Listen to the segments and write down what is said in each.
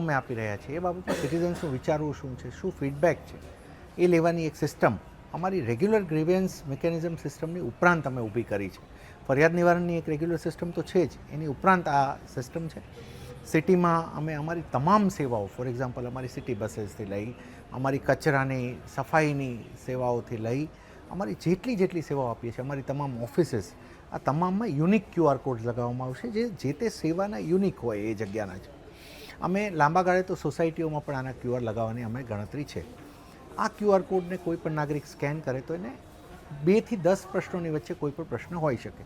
અમે આપી રહ્યા છીએ એ બાબતમાં સિટીઝન્સનું વિચારવું શું છે, શું ફીડબેક છે, એ લેવાની એક સિસ્ટમ અમારી રેગ્યુલર ગ્રીવિયન્સ મિકેનિઝમ સિસ્ટમની ઉપરાંત અમે ઊભી કરી છે. ફરિયાદ નિવારણની એક રેગ્યુલર સિસ્ટમ તો છે જ, એની ઉપરાંત આ સિસ્ટમ છે. સિટીમાં અમે અમારી તમામ સેવાઓ, ફોર એક્ઝામ્પલ અમારી સિટી બસીસથી લઈ, અમારી કચરાની સફાઈની સેવાઓથી લઈ, અમારી જેટલી સેવાઓ આપીએ છીએ, અમારી તમામ ઓફિસીસ, આ તમામમાં યુનિક QR કોડ્સ લગાવવામાં આવશે જે તે સેવાના યુનિક હોય એ જગ્યાના છે. અમે લાંબા ગાળે તો સોસાયટીઓમાં પણ આના QR લગાવવાની અમે ગણતરી છે. આ QR કોડને કોઈ પણ નાગરિક સ્કેન કરે તો એને 2 થી 10 પ્રશ્નોની વચ્ચે કોઈ પણ પ્રશ્ન હોઈ શકે.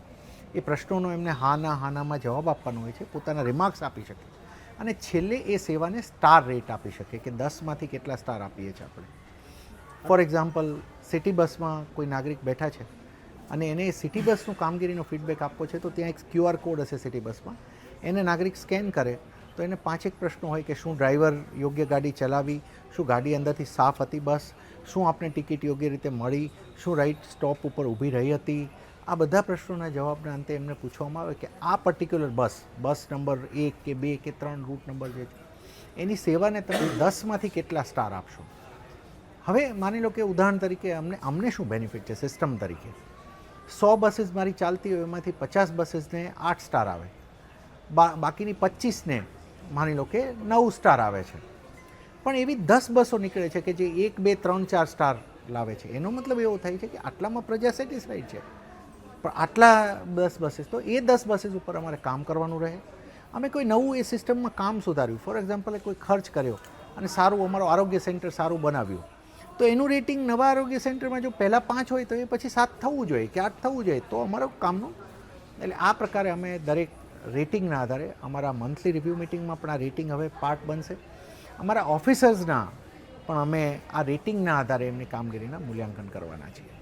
એ પ્રશ્નોનો એમને હાનામાં જવાબ આપવાનો હોય છે, પોતાના રિમાર્ક્સ આપી શકે અને છેલ્લે એ સેવાને સ્ટાર રેટ આપી શકે કે 10માંથી કેટલા સ્ટાર આપીએ છીએ આપણે. ફોર એક્ઝામ્પલ, સિટી બસમાં કોઈ નાગરિક બેઠા છે અને એને સિટી બસનું કામગીરીનો ફીડબેક આપવો છે તો ત્યાં એક QR કોડ હશે સિટી બસમાં, એને નાગરિક સ્કેન કરે તો એને 5 પ્રશ્નો હોય કે શું ડ્રાઈવર યોગ્ય ગાડી ચલાવી, શું ગાડી અંદરથી સાફ હતી બસ, શું આપને ટિકિટ યોગ્ય રીતે મળી, શું રાઈટ સ્ટોપ ઉપર ઊભી રહી હતી. આ બધા પ્રશ્નોના જવાબના અંતે એમને પૂછવામાં આવે કે આ પર્ટિક્યુલર બસ નંબર 1 કે 2 કે 3 રૂટ નંબર જે છે એની સેવાને તમે 10માંથી કેટલા સ્ટાર આપશો. હવે માની લો કે ઉદાહરણ તરીકે અમને શું બેનિફિટ છે સિસ્ટમ તરીકે, 100 બસીસ મારી ચાલતી હોય એમાંથી 50 બસીસને 8 સ્ટાર આવે, બાકીની 25ને માની લો કે 9 સ્ટાર આવે છે. પણ એવી 10 બસો નીકળે છે કે જે 1, 2, 3, 4 સ્ટાર લાવે છે. એનો મતલબ એવો થાય છે કે આટલામાં પ્રજા સેટિસ્ફાઈડ છે, પણ આટલા 10 બસીસ, તો એ 10 બસીસ ઉપર અમારે કામ કરવાનું રહે. અમે કોઈ નવું એ સિસ્ટમમાં કામ સુધાર્યું, ફોર એક્ઝામ્પલ કોઈ ખર્ચ કર્યો અને સારું અમારું આરોગ્ય સેન્ટર સારું બનાવ્યું, તો એનું રેટિંગ નવા આરોગ્ય સેન્ટરમાં જો પહેલાં 5 હોય તો એ પછી 7 થવું જોઈએ કે 8 થવું જોઈએ, તો અમારું કામનું. એટલે આ પ્રકારે અમે દરેક રેટિંગના આધારે અમારા મંથલી રિવ્યૂ મિટિંગમાં પણ આ રેટિંગ હવે પાર્ટ બનશે. અમારા ઓફિસર્સના પણ અમે આ રેટિંગના આધારે એમની કામગીરીના મૂલ્યાંકન કરવાના છીએ.